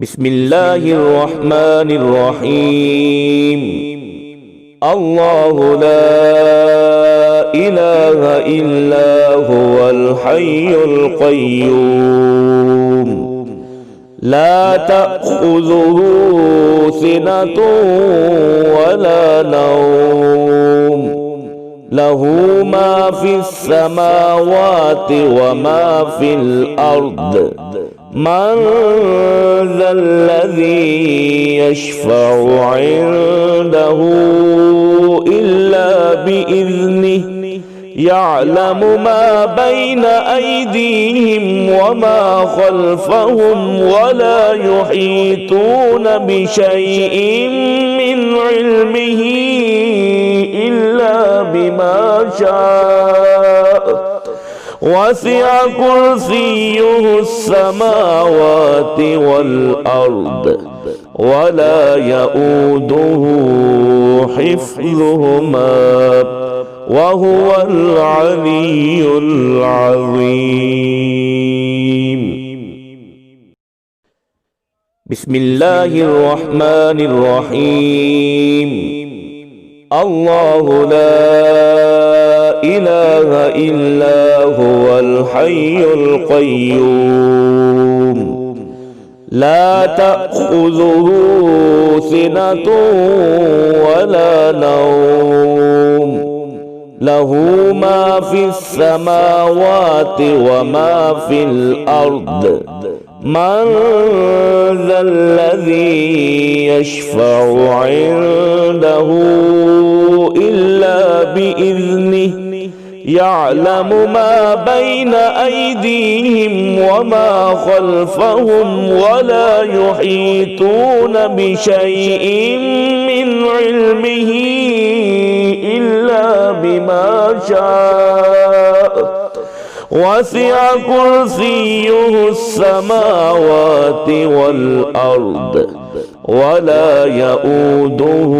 بسم الله الرحمن الرحيم. الله لا إله إلا هو الحي القيوم لا تأخذه سنة ولا نوم له ما في السماوات وما في الأرض من ذا الذي يشفع عنده إلا بإذنه يعلم ما بين أيديهم وما خلفهم ولا يحيطون بشيء من علمه إلا بما شاء وسع كرسيه السماوات والأرض ولا يؤوده حفظهما وهو العلي العظيم. بسم الله الرحمن الرحيم. الله لا إله إلا هو الحي القيوم لا تأخذه سنة ولا نوم له ما في السماوات وما في الأرض من ذا الذي يشفع عنده إلا بإذنه يعلم ما بين أيديهم وما خلفهم ولا يحيطون بشيء من علمه إلا بما شاء وسع كرسيه السماوات والأرض ولا يؤوده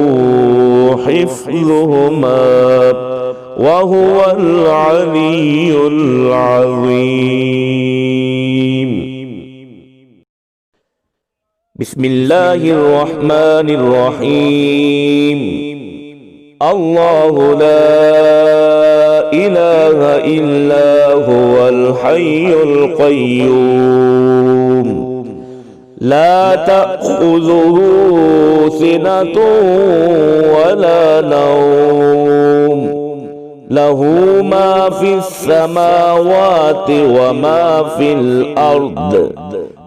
حفظهما وهو العلي العظيم. بسم الله الرحمن الرحيم. الله لا إله إلا هو الحي القيوم لا تأخذه سنة ولا نوم له ما في السماوات وما في الأرض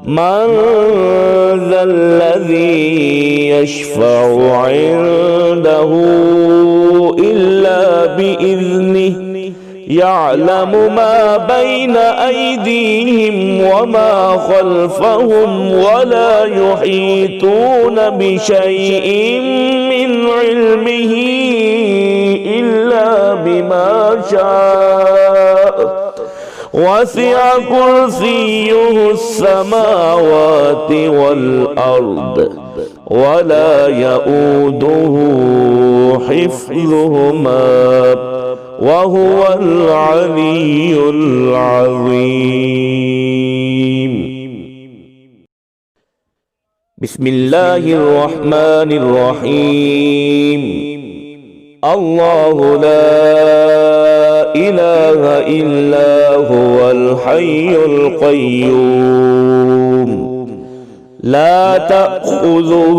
من ذا الذي يشفع عنده إلا بإذنه يعلم ما بين أيديهم وما خلفهم ولا يحيطون بشيء من علمه إلا بما شاء وسع كرسيه السماوات والأرض ولا يؤوده حفظهما وهو العلي العظيم. بسم الله الرحمن الرحيم. الله لا إله إلا هو الحي القيوم لا تأخذه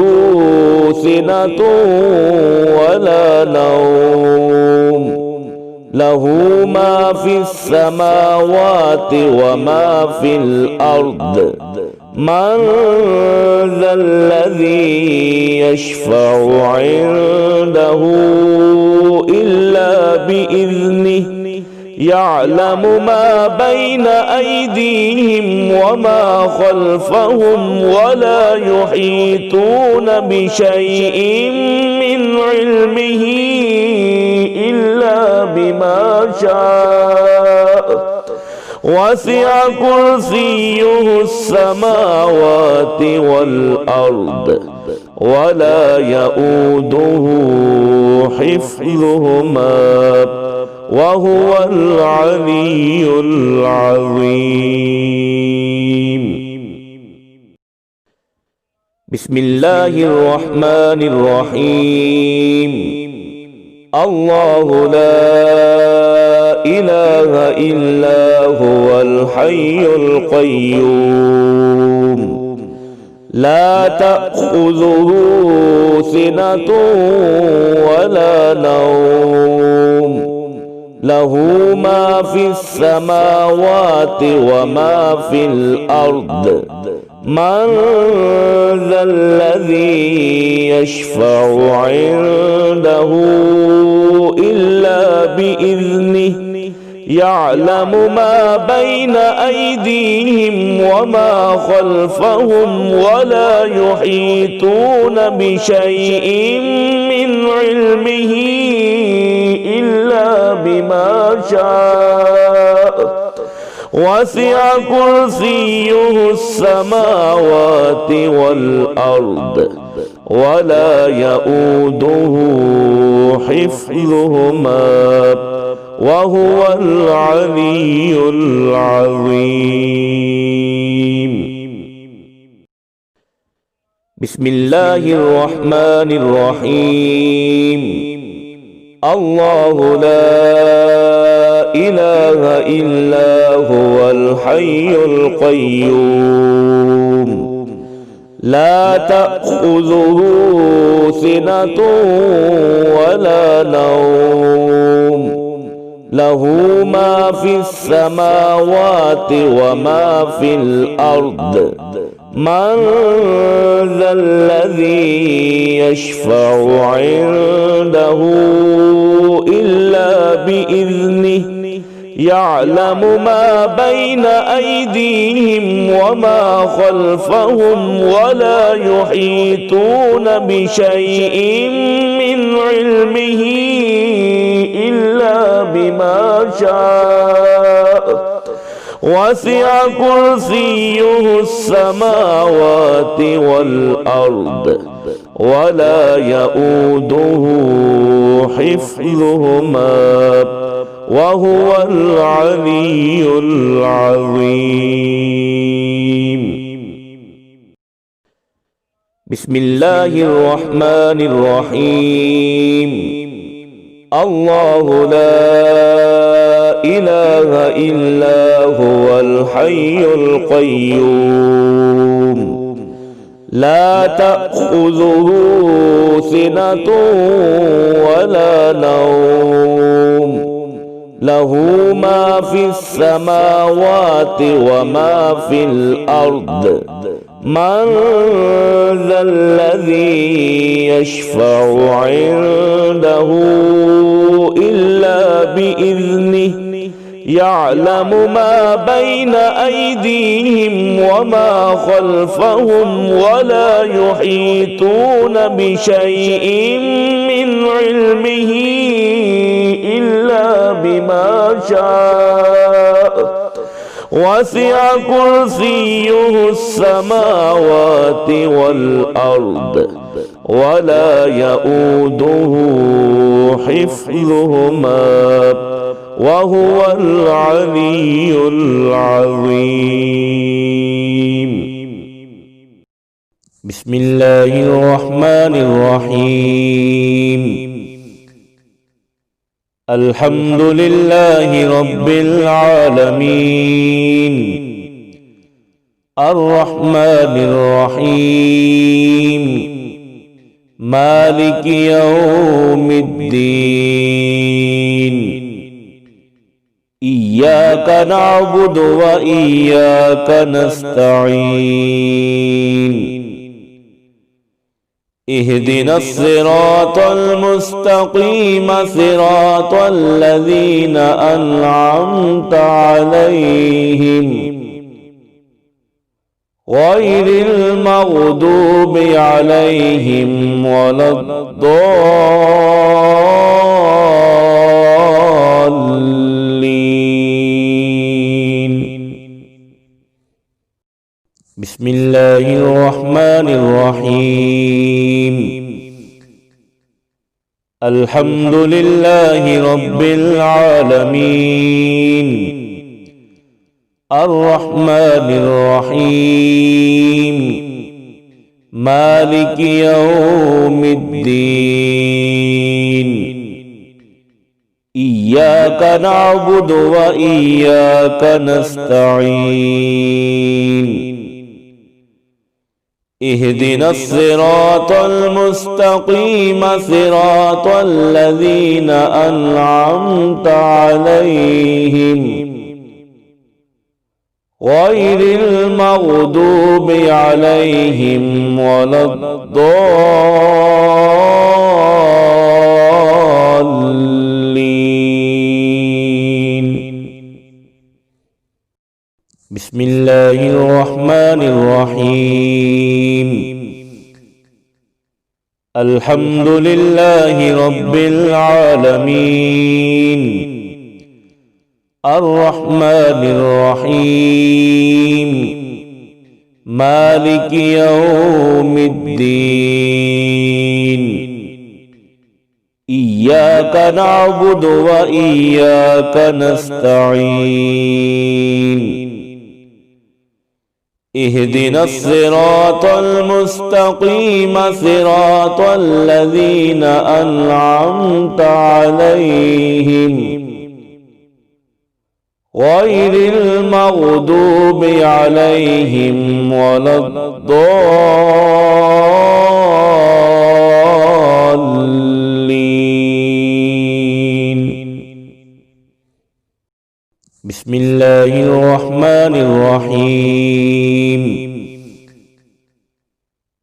سنة ولا نوم له ما في السماوات وما في الأرض من ذا الذي يشفع عنده إلا بإذنه يعلم ما بين أيديهم وما خلفهم ولا يحيطون بشيء من علمه إلا بما شاء وسع كرسيه السماوات والأرض ولا يؤوده حفظهما وهو العلي العظيم. بسم الله الرحمن الرحيم. الله لا إله إلا هو الحي القيوم لا تأخذه سنة ولا نوم له ما في السماوات وما في الأرض من ذا الذي يشفع عنده إلا بإذنه يعلم ما بين أيديهم وما خلفهم ولا يحيطون بشيء من علمه إلا بما شاء وسع كرسيه السماوات والأرض ولا يؤوده حفظهما وهو العلي العظيم. بسم الله الرحمن الرحيم. الله لا إله إلا هو الحي القيوم لا تأخذه سنة ولا نوم له ما في السماوات وما في الأرض من ذا الذي يشفع عنده إلا بإذنه يعلم ما بين أيديهم وما خلفهم ولا يحيطون بشيء من علمه إلا بما شاء وسع كرسيه السماوات والأرض ولا يؤوده حفظهما وهو العلي العظيم. بسم الله الرحمن الرحيم. الله لا إله إلا هو الحي القيوم لا تأخذه سنة ولا نوم له ما في السماوات وما في الأرض من ذا الذي يشفع عنده إلا بإذنه يعلم ما بين أيديهم وما خلفهم ولا يحيطون بشيء من علمه إلا بما شاء وسع كرسيه السماوات والأرض ولا يؤوده حفظهما وهو العلي العظيم. بسم الله الرحمن الرحيم. الحمد لله رب العالمين الرحمن الرحيم مالك يوم الدين إياك نعبد وإياك نستعين اهدنا الصراط المستقيم صراط الذين أنعمت عليهم غير المغضوب عليهم ولا الضالين. بسم الله الرحمن الرحيم. الحمد لله رب العالمين الرحمن الرحيم مالك يوم الدين إياك نعبد وإياك نستعين اهدنا الصراط المستقيم صراط الذين أنعمت عليهم غير المغضوب عليهم ولا الضالين. بسم الله الرحمن الرحيم. الحمد لله رب العالمين الرحمن الرحيم مالك يوم الدين إياك نعبد وإياك نستعين اهدنا الصراط المستقيم صراط الذين أنعمت عليهم غير المغضوب عليهم ولا الضالين. بسم الله الرحمن الرحيم.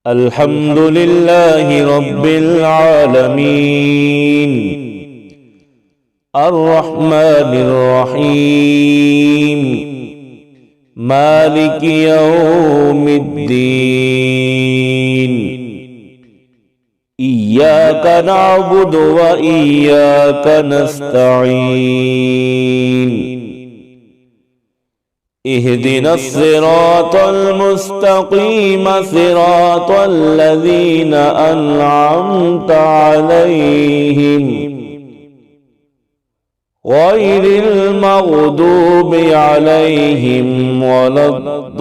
الحمد لله رب العالمين الرحمن الرحيم مالك يوم الدين إياك نعبد وإياك نستعين اهدنا الصراط المستقيم صراط الذين أنعمت عليهم غير المغضوب عليهم ولا الضالين.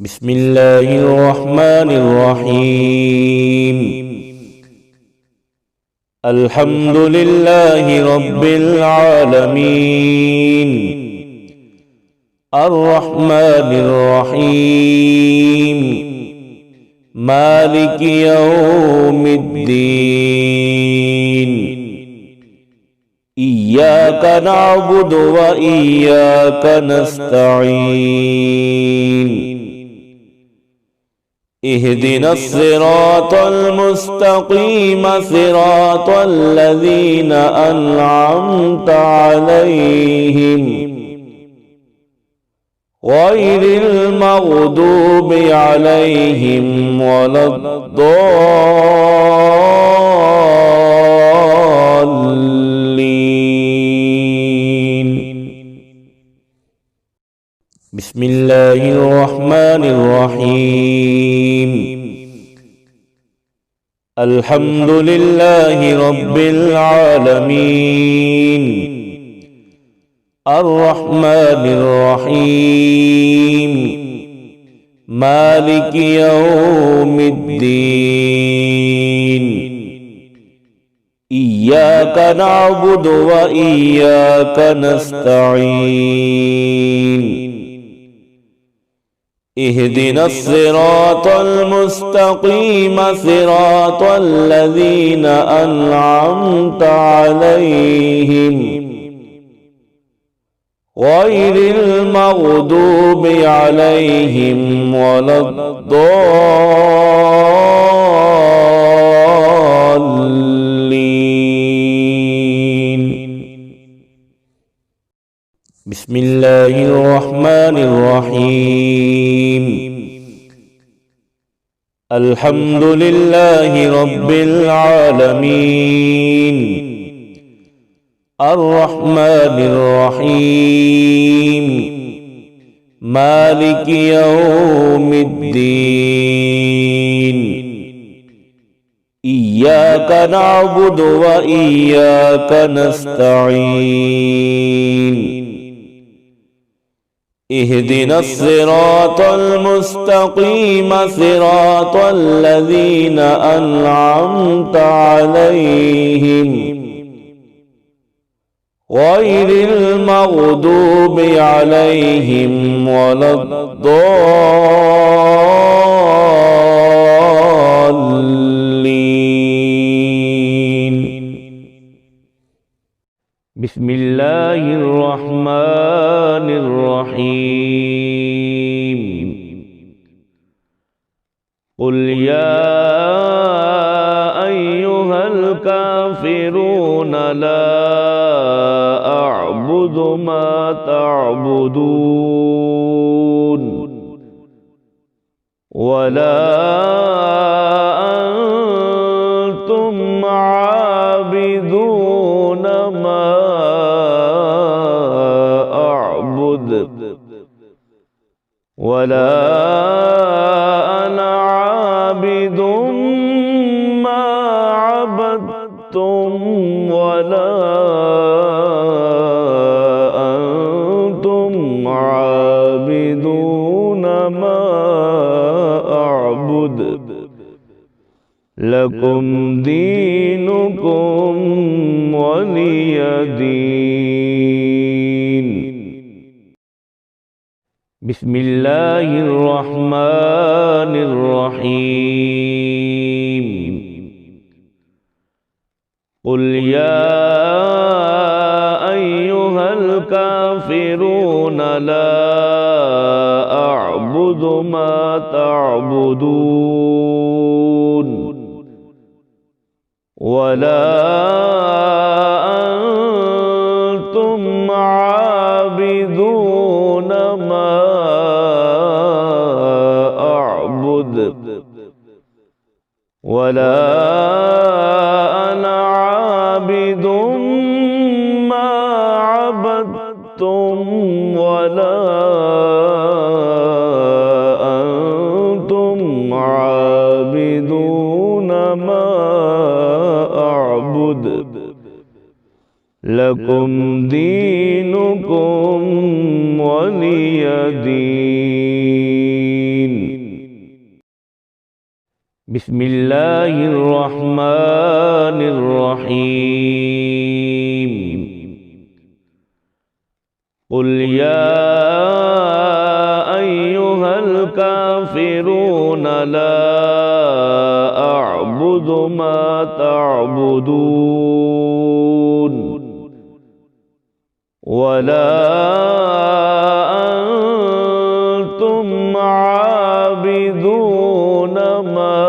بسم الله الرحمن الرحيم. الحمد لله رب العالمين الرحمن الرحيم مالك يوم الدين إياك نعبد وإياك نستعين اهدنا الصراط المستقيم صراط الذين أنعمت عليهم غير المغضوب عليهم ولا الضالين. بسم الله الرحمن الرحيم. الحمد لله رب العالمين الرحمن الرحيم مالك يوم الدين إياك نعبد وإياك نستعين اهدنا الصراط المستقيم صراط الذين أنعمت عليهم غير المغضوب عليهم ولا الضالين. بسم الله الرحمن الرحيم. الحمد لله رب العالمين الرحمن الرحيم مالك يوم الدين إياك نعبد وإياك نستعين اهدنا الصراط المستقيم صراط الذين أنعمت عليهم غير المغضوب عليهم ولا الضالين. بسم الله الرحمن الرحيم. قل يا أيها الكافرون لا أعبد ما تعبدون ولا أنتم عابدون ما أعبد ولا أنا عابد ما عبدتم ولا أنتم عابدون ما أعبد لكم دينكم ولي دين. بسم الله الرحمن الرحيم. قل يا أيها الكافرون لا أعبد ما تعبدون ولا أنتم عابدون ما أعبد ولا أنا عابد ما عبدتم ولا أنتم عابدون ما أعبد لكم دينكم ولي دين. بسم الله الرحمن الرحيم. قل يا أيها الكافرون لا أعبد ما تعبدون ولا أنتم عابدون ما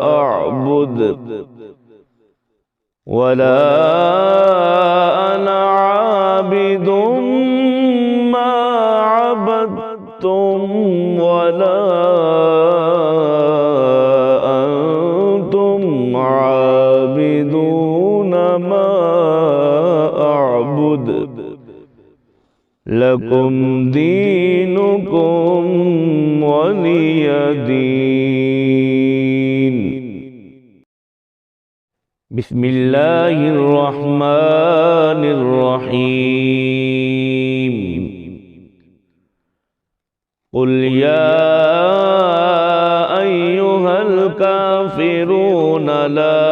أعبد ولا أنا عابد ما عبدتم ولا أنتم عابدون ما أعبد لكم دينكم ولي دين. بسم الله الرحمن الرحيم. قل يا أيها الكافرون لا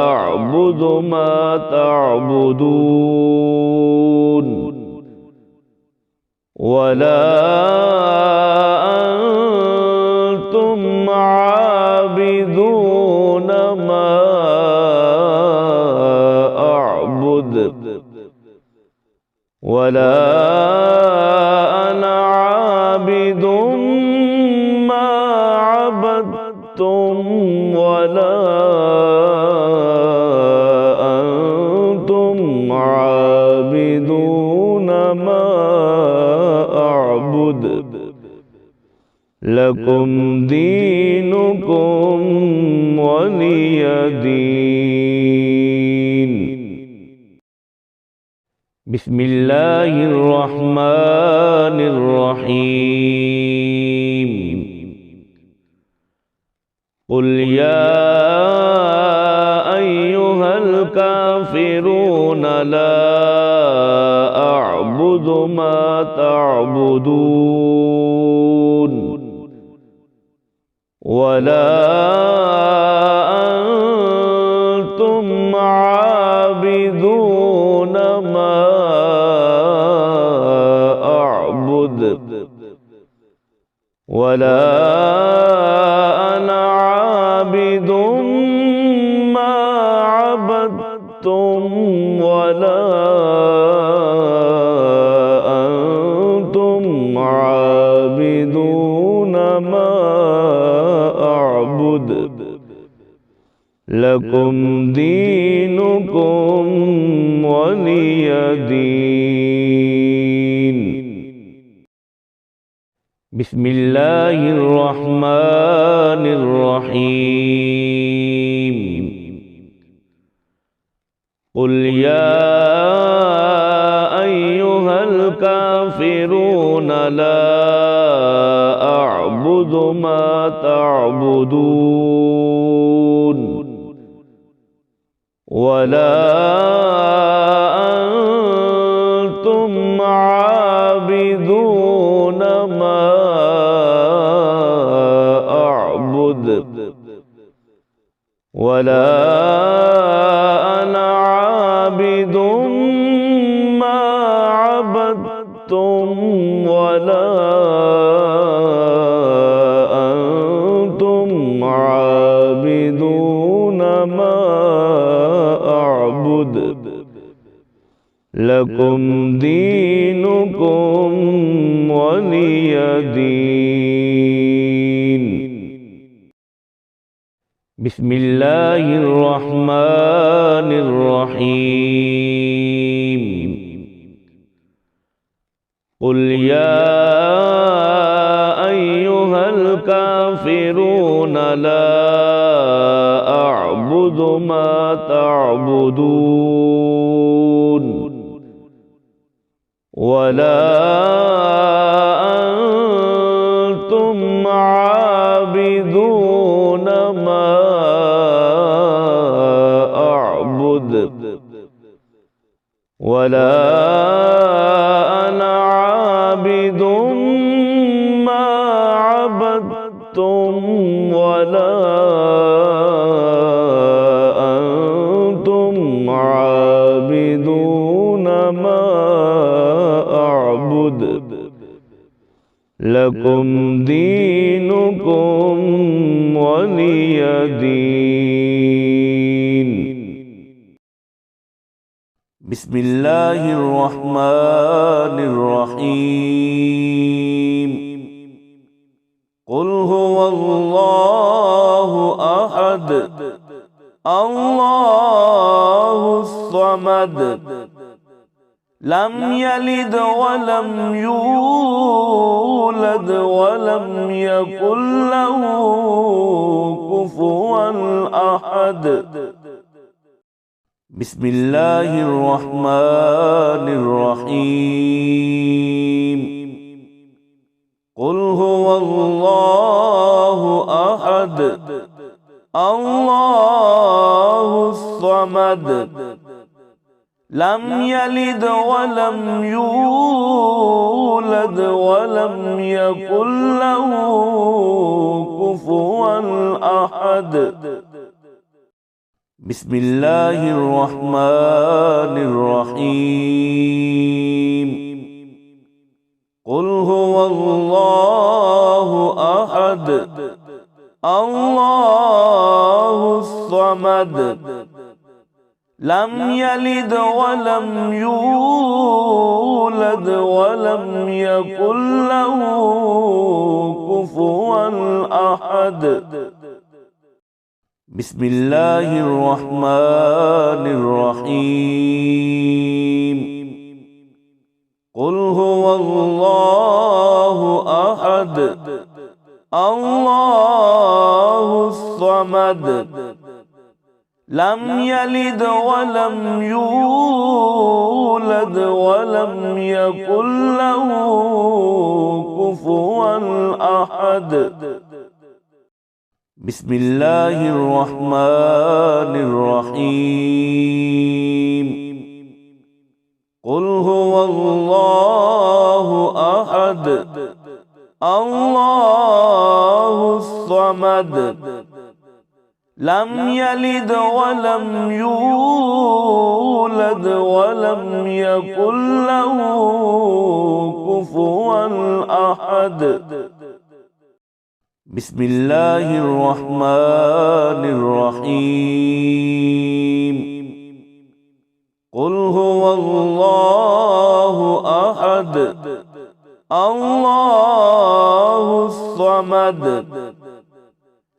أعبد ما تعبدون ولا أنتم عابدون ما أعبد ولا أنا عابد ما عبدتم ولا أنتم عابدون ما أعبد لكم دينكم ولي دين. بسم الله الرحمن الرحيم. قل يا أيها الكافرون لا أعبد ما تعبدون ولا أنتم عابدون ما أعبد ولا أنا عابد ما عبدتم ولا أنتم عابدون ما أعبد لكم دينكم ولي دين. بسم الله الرحمن الرحيم. قل يا أيها الكافرون لا أعبد ما تعبدون ولا أنتم عابدون ما أعبد ولا أنا عابد ما عبدتم ولا أنتم عابدون ما أعبد لكم دينكم ولي دين. بسم الله الرحمن الرحيم. قل يا أيها الكافرون لا أعبد ما تعبدون ولا أنتم عابدون ما أعبد ولا أنا عابد ما عبدتم ولا أنتم عابدون ما أعبد لكم دينكم ولي دين. بسم الله الرحمن الرحيم. قل هو الله أحد الله الصمد لم يلد ولم يولد ولم يكن له كفوا أحد. بسم الله الرحمن الرحيم. قل هو الله أحد الله الصمد لم يلد ولم يولد ولم يكن له كفوا أحد. بسم الله الرحمن الرحيم. قل هو الله أحد الله الصمد لم يلد ولم يولد ولم يكن له كفوا أحد. بسم الله الرحمن الرحيم. قل هو الله أحد الله الصمد لم يلد ولم يولد ولم يكن له كفوا أحد. بسم الله الرحمن الرحيم قل هو الله أحد الله الصمد لم يلد ولم يولد ولم يكن له كفوا أحد بسم الله الرحمن الرحيم قل هو الله أحد الله الصمد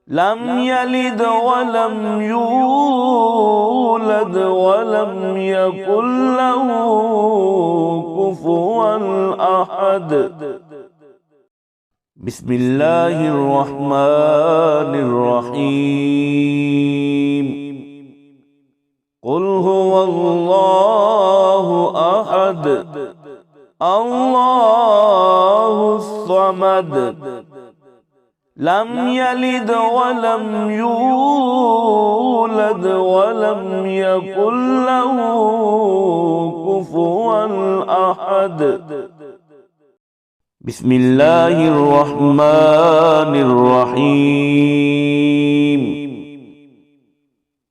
لم يلد ولم يولد ولم يكن له كفوا أحد بسم الله الرحمن الرحيم قل هو الله أحد الله الصمد لم يلد ولم يولد ولم يكن له كفوا أحد بسم الله الرحمن الرحيم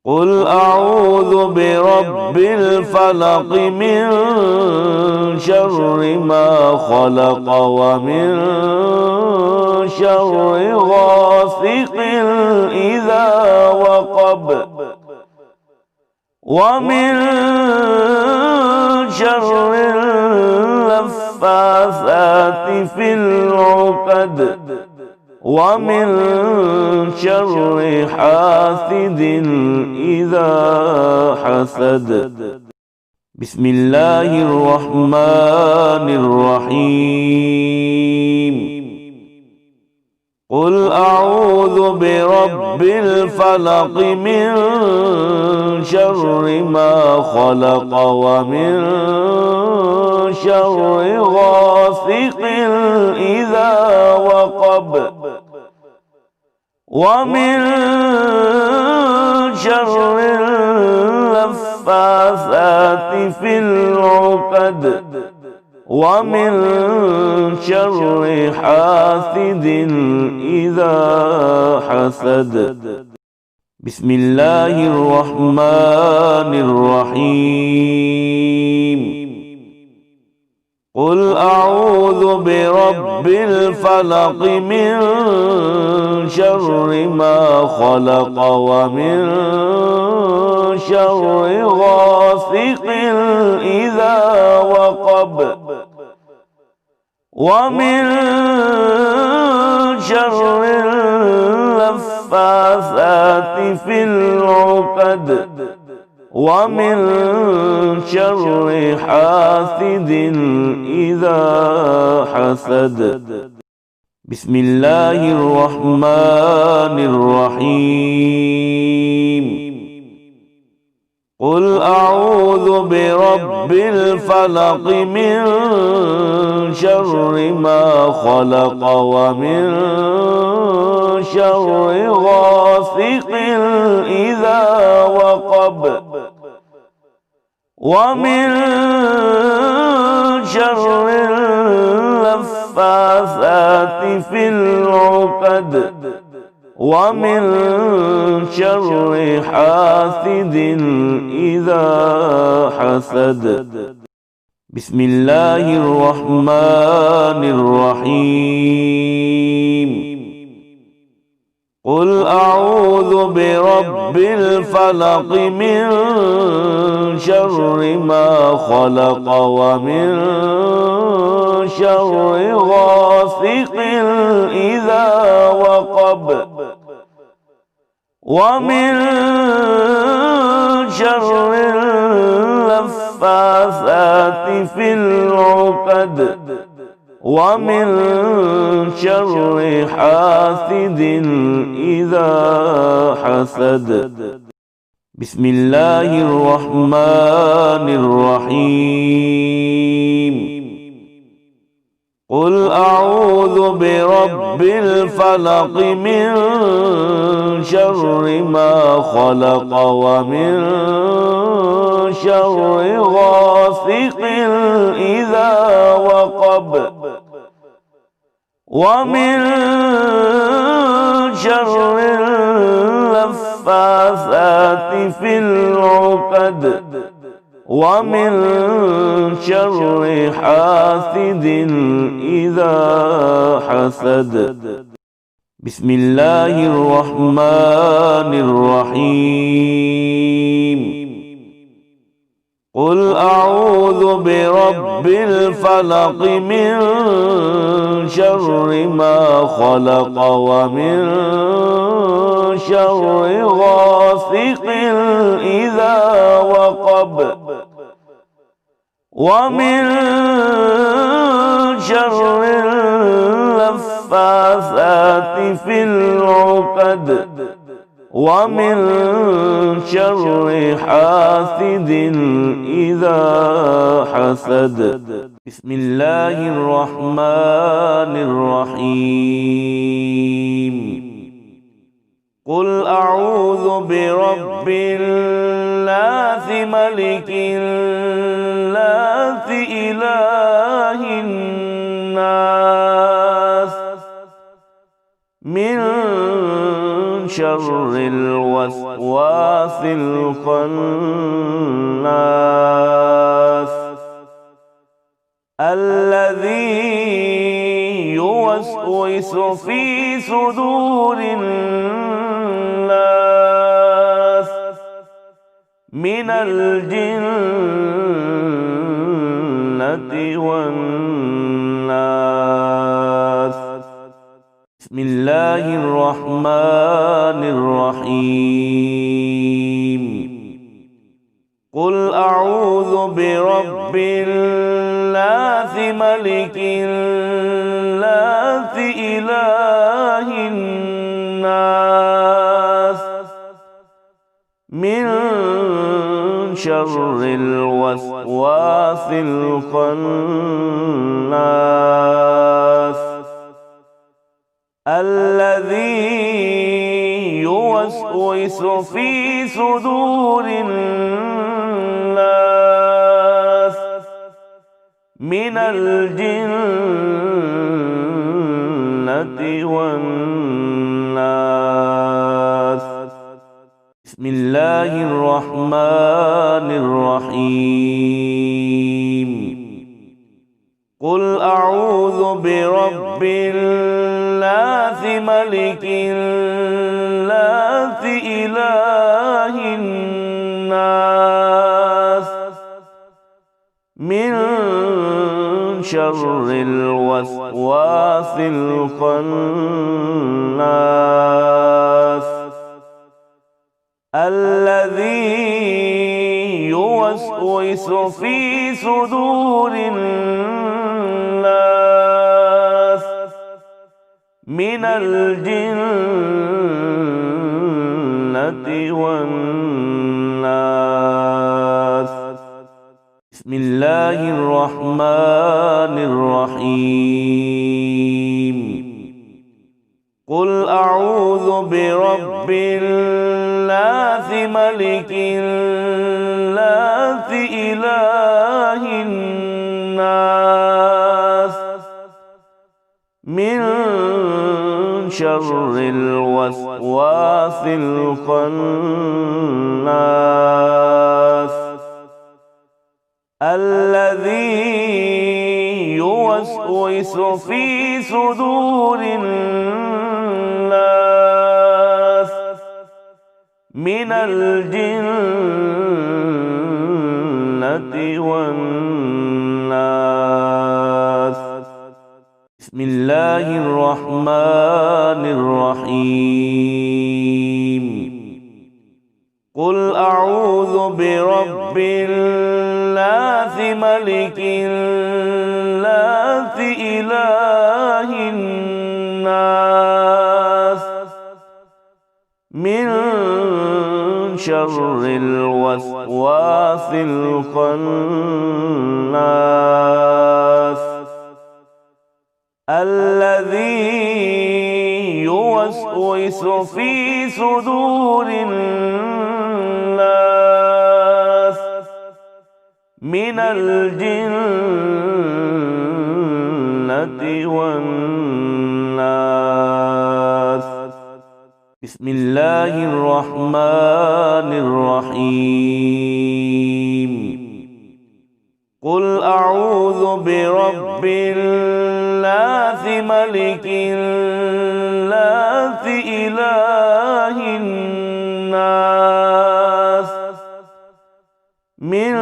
قل أعوذ برب الفلق من شر ما خلق ومن شر غاسق إذا وقب ومن شر النفاثات في العقد ومن شر حاسد إذا حسد بسم الله الرحمن الرحيم قل أعوذ برب الفلق من شر ما خلق ومن شر غاسق إذا وقب ومن شر النفاثات في العقد ومن شر حاسد إذا حسد بسم الله الرحمن الرحيم قل أعوذ برب الفلق من شر ما خلق ومن شر غاسق إذا وقب ومن شر النفاثات في العقد ومن شر حاسد إذا حسد بسم الله الرحمن الرحيم قل أعوذ برب الفلق من شر ما خلق ومن شر غاسق إذا وقب ومن شر النفاثات في العقد ومن شر حاسد إذا حسد بسم الله الرحمن الرحيم قل أعوذ برب الفلق من شر ما خلق ومن شر غاسق إذا وقب ومن شر النفاثات في العقد ومن شر حاسد إذا حسد بسم الله الرحمن الرحيم قل أعوذ برب الفلق من شر ما خلق ومن شر غاسق إذا وقب ومن شر النفاثات في العقد ومن شر حاسد إذا حسد. بسم الله الرحمن الرحيم. قل أعوذ برب الفلق من شر ما خلق ومن شر غاسق إذا وقب ومن شر النفاثات في العقد ومن شر حاسد إذا حسد. بسم الله الرحمن الرحيم. قل أعوذ برب الناس ملك الناس إله الناس من شر الوسواس الخناس الذي يوسوس في صدور الناس من الجنة والناس. بسم الله الرحمن الرحيم. قل أعوذ برب الناس ملك الناس إله الناس من شر الوسواس الخناس الذي يوسوس في صدور الناس من الجنة والناس. بسم الله الرحمن الرحيم. قل أعوذ برب الناس ملك الناس إله الناس من شر الوسواس الخناس الذي يوسوس في صدور الناس من الجنة والناس. بسم الله الرحمن الرحيم. قل أعوذ برب الناس ملك الناس إله الناس من شر الوسواس الخناس الذي يوسوس في صدور الناس من الجنة والناس. بسم الله الرحمن الرحيم. قل أعوذ برب الناس ملك الناس إله الناس من شر الوسواس الخناس الذي يوسوس في صدور الناس من الجنة والناس. بسم الله الرحمن الرحيم. قل أعوذ برب الناس ملك الناس إله الناس من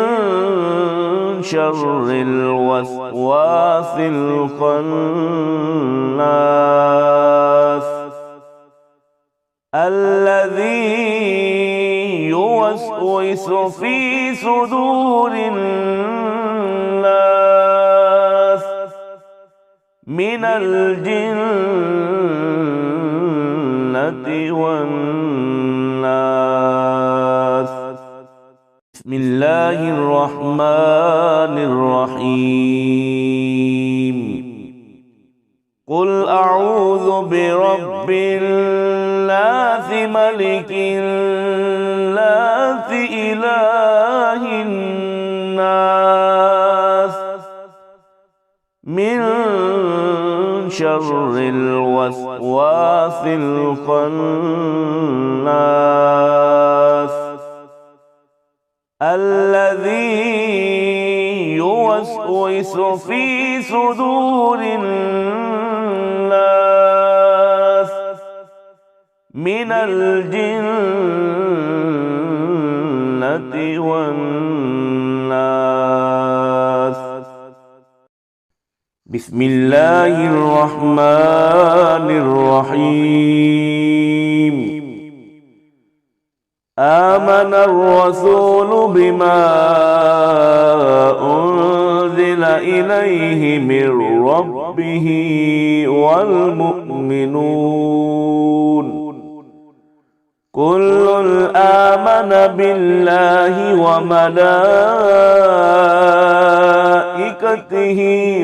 شر الوسواس الخناس الذي يوسوس في صدور الناس من الجنة والناس. بسم الله الرحمن الرحيم. قل أعوذ برب الناس ملك الناس إله الناس من شر الوسواس الخناس الذي يوسوس في صدور الناس من الجنة والناس. بسم الله الرحمن الرحيم. آمن الرسول بما أنزل إليه من ربه والمؤمنون كل آمن بالله وملائكته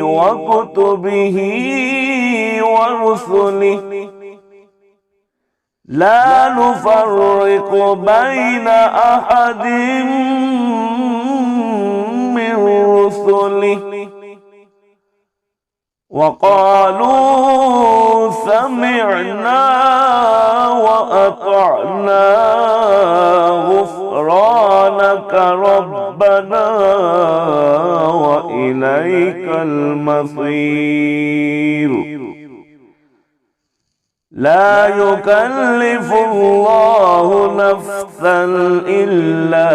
وكتبه ورسله لا نفرق بين أحد من رسله وقالوا سمعنا وأطعنا غفرانك ربنا وإليك المصير. لا يكلف الله نفسا إلا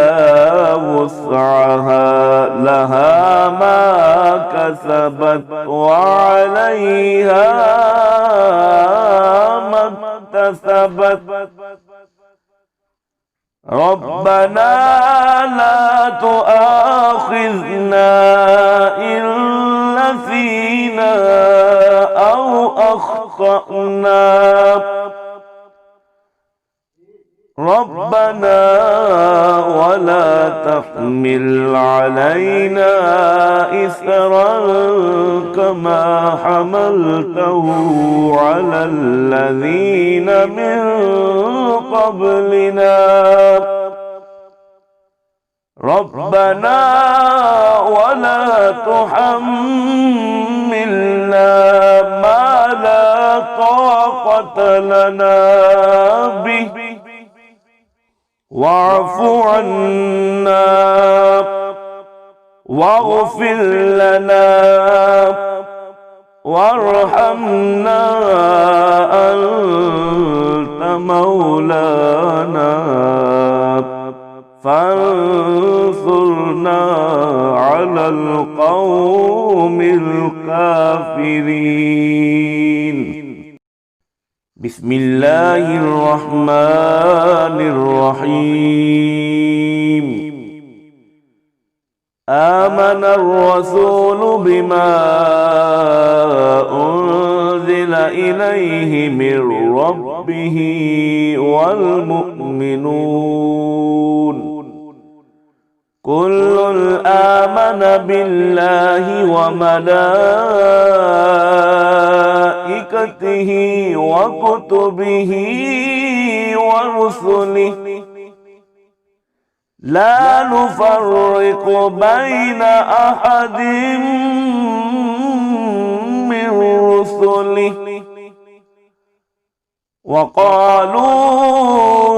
وسعها لها ما كسبت وعليها ما اكتسبت ربنا لا تؤاخذنا إن نسينا أو أخطأنا ربنا ولا تحمل علينا إصرا كما حملته على الذين من قبلنا ربنا ولا تحملنا ما لا طاقة لنا به واعف عنا واغفر لنا وارحمنا أنت مولانا فانصرنا على القوم الكافرين. بسم الله الرحمن الرحيم. آمن الرسول بما أنزل إليه من ربه والمؤمنون كل آمن بالله وملائكته وكتبه ورسله لا نفرق بين أحد من رسله وقالوا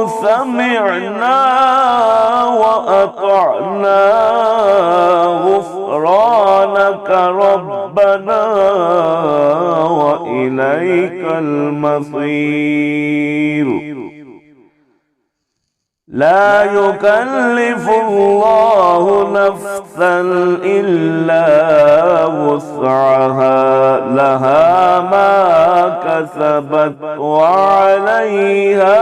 سمعنا وأطعنا غفرانك ربنا وإليك المصير. لا يكلف الله نفسا إلا وسعها لها ما كسبت وعليها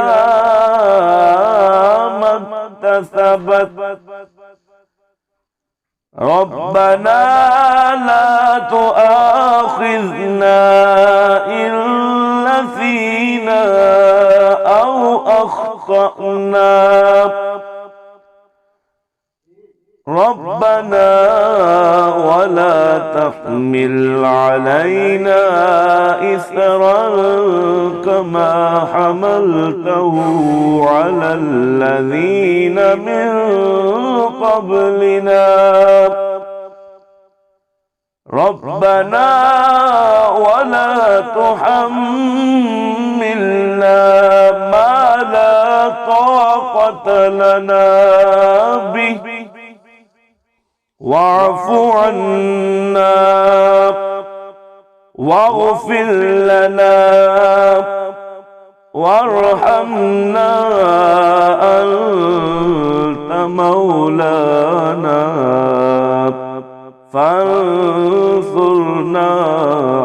ما اكتسبت ربنا لا تؤاخذنا إن نسينا أو أخطأنا ربنا ولا تحمل علينا إصرا كما حملته على الذين من قبلنا ربنا ولا تحملنا ما لا طاقة لنا به واعف عنا واغفر لنا وارحمنا أنت مولانا فانصرنا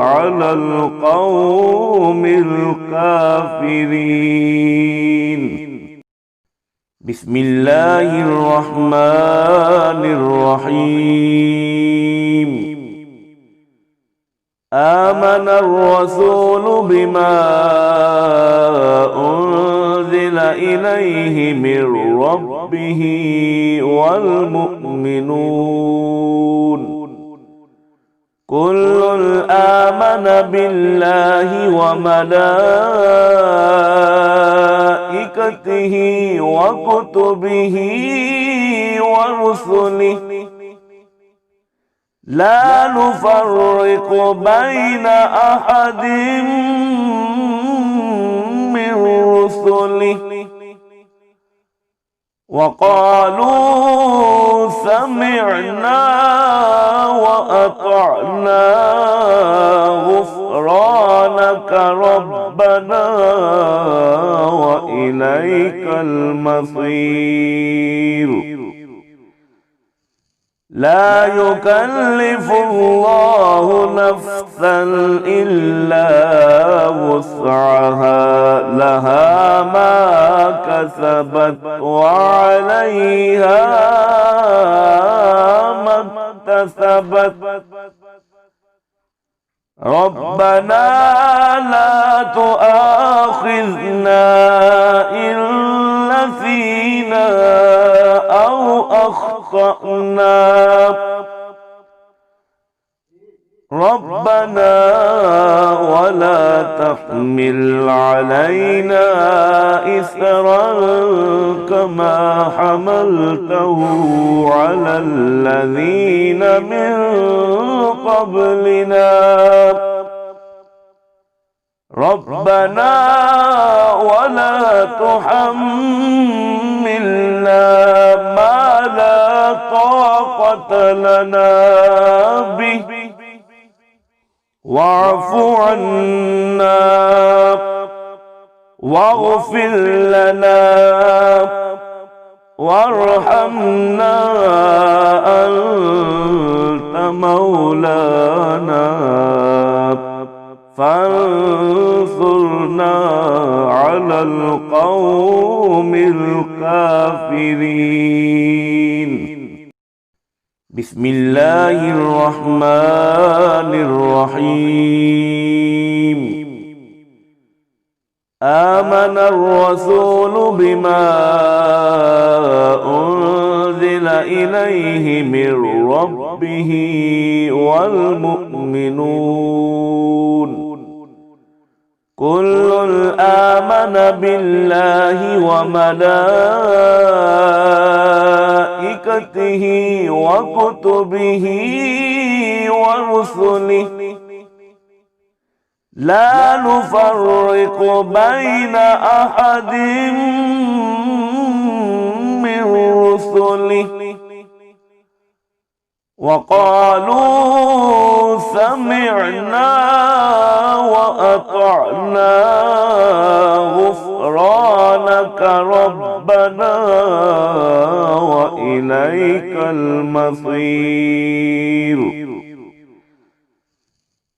على القوم الكافرين. بسم الله الرحمن الرحيم. آمن الرسول بما أنزل إليه من ربه والمؤمنون كل آمن بالله وملائكته وكتبه ورسله لا نفرق بين أحد من رسله وقالوا سمعنا وأطعنا غفرانك ربنا وإليك المصير. لا يكلف الله نفسا إلا وسعها لها ما كسبت وعليها ما اكتسبت ربنا لا تؤاخذنا إن نسينا أو أخطأنا ربنا ولا تحمل علينا إصرا كما حملته على الذين من قبلنا ربنا ولا تحملنا ما لا طاقة لنا به واعف عنا واغفر لنا وارحمنا أنت مولانا فانصرنا على القوم الكافرين. بسم الله الرحمن الرحيم. آمن الرسول بما أنزل إليه من ربه والمؤمنون كل آمن بالله وملائكته وكتبه ورسله لا نفرق بين أحد من رسله وقالوا سمعنا وأطعنا غفرانك ربنا وإليك المصير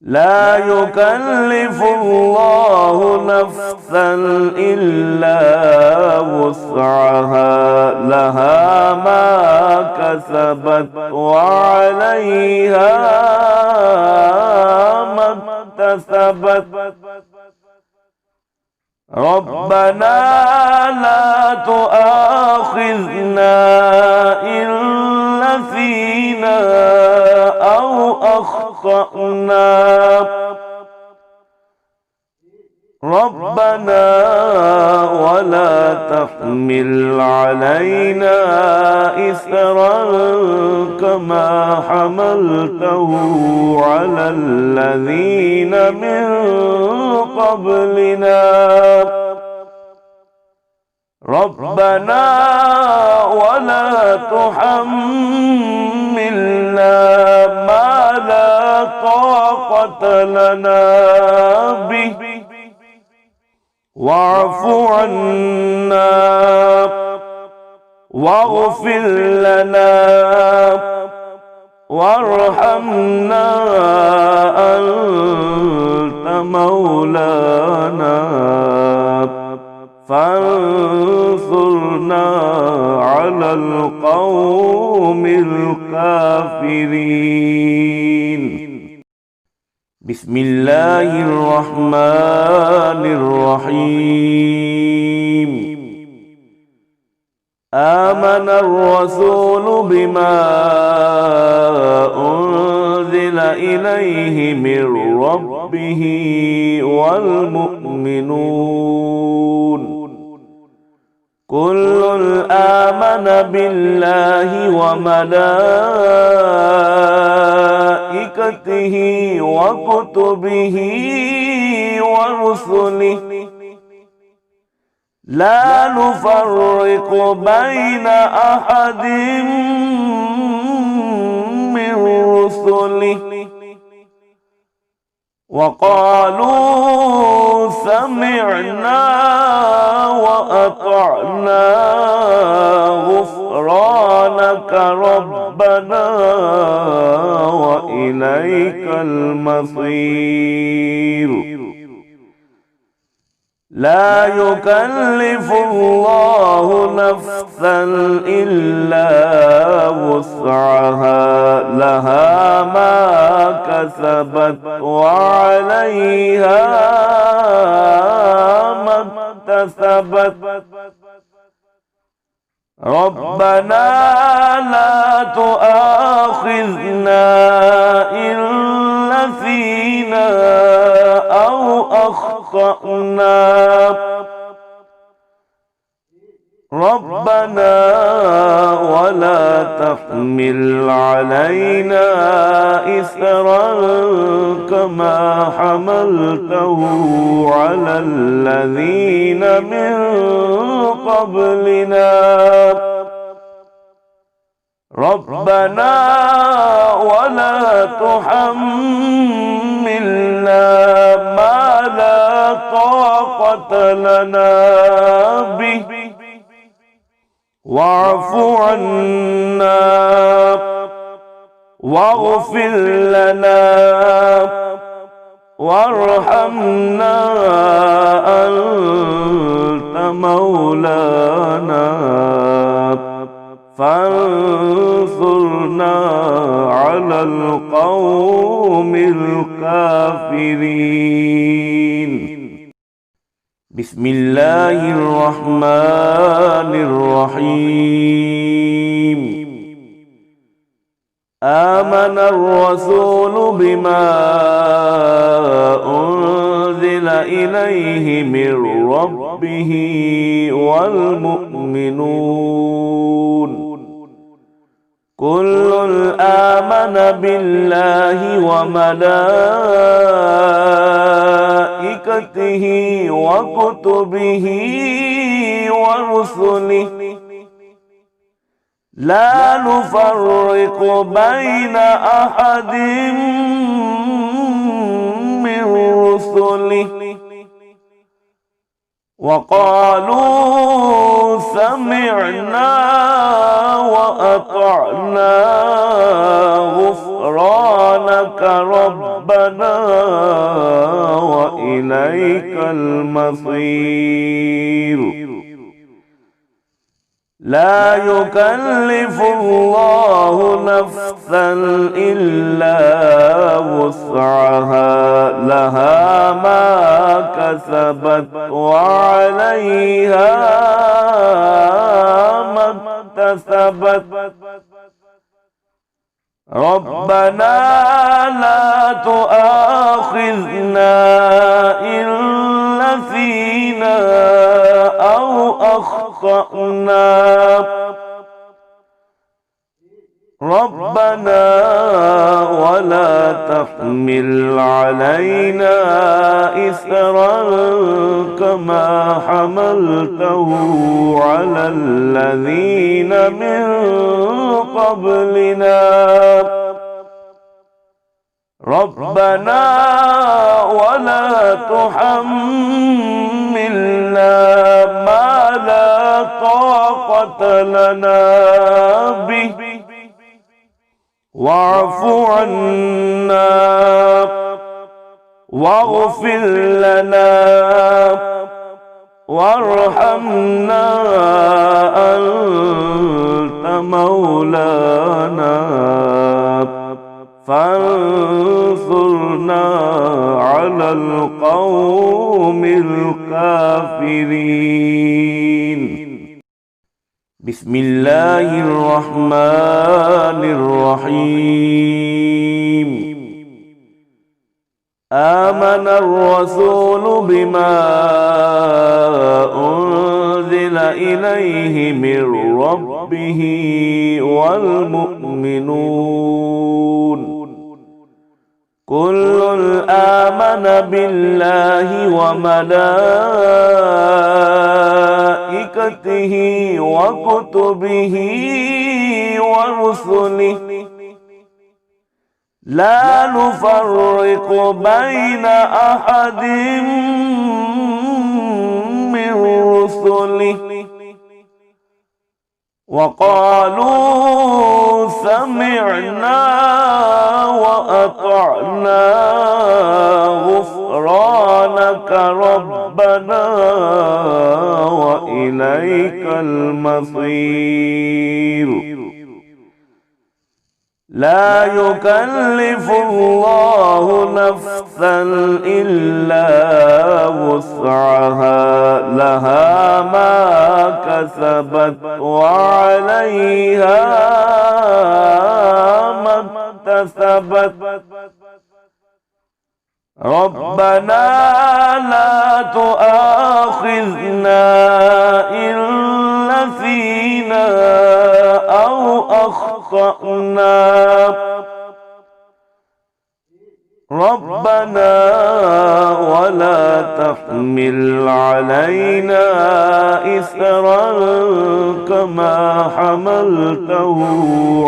لا يكلف الله نفسا إلا وسعها لها ما كسبت وعليها ما اكتسبت ربنا لا تؤاخذنا إن نسينا أو أخطأنا ربنا ولا تحمل علينا إصرا كما حملته على الذين من قبلنا ربنا ولا تحملنا ما لا طاقة لنا به واعف عنا واغفر لنا وارحمنا أنت مولانا فانصرنا على القوم الكافرين بسم الله الرحمن الرحيم آمن الرسول بما أنزل إليه من ربه والمؤمنون كل آمن بالله وملائكته وكتبه ورسله لا نفرق بين أحد من رسله وقالوا سمعنا وأطعنا غفرانك ربنا وإليك المصير لا يكلف الله نفسا إلا وسعها لها ما كسبت وعليها ما اكتسبت ربنا لا تؤاخذنا إن نسينا أو أخطأنا ربنا ولا تحمل علينا إصرا كما حملته على الذين من قبلنا ربنا ولا تحملنا ما لا طاقة لنا به واعف عنا واغفر لنا وارحمنا أنت مولانا فانصرنا على القوم الكافرين بسم الله الرحمن الرحيم الرسول بما أنزل إليه من ربه والمؤمنون كل آمن بالله وملائكته وكتبه ورسله لا نفرق بين أحد من رسله وقالوا سمعنا وأطعنا غفرانك ربنا وإليك المصير لا يكلف الله نفسا إلا وسعها لها ما كسبت وعليها ما اكتسبت ربنا لا تؤاخذنا إن نسينا أو أخطأنا ربنا ولا تحمل علينا إصرا كما حملته على الذين من قبلنا ربنا ولا تحملنا ما لا طاقة لنا به واعف عنا واغفر لنا وارحمنا أنت مولانا فانصرنا على القوم الكافرين. بسم الله الرحمن الرحيم. آمن الرسول بما أنزل إليه من ربه والمؤمنون كل آمن بالله وملائكته وكتبه ورسله لا نفرق بين أحد من رسله وقالوا سمعنا وأطعنا غفرانك ربنا وإليك المصير لا يكلف الله نفسا إلا وسعها لها ما كسبت وعليها ما اكتسبت ربنا لا تؤاخذنا إن نسينا أو أخطأنا ربنا ولا تحمل علينا إصرا كما حملته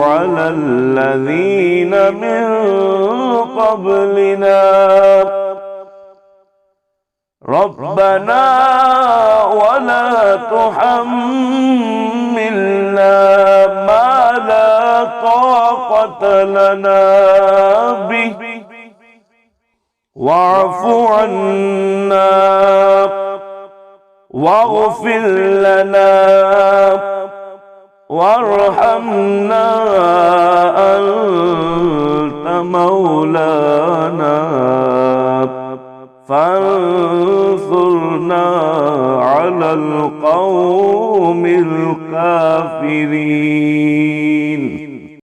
على الذين من قبلنا ربنا ولا تحملنا ما لا طاقة لنا به واعف عنا واغفر لنا وارحمنا أنت مولانا فانصرنا على القوم الكافرين.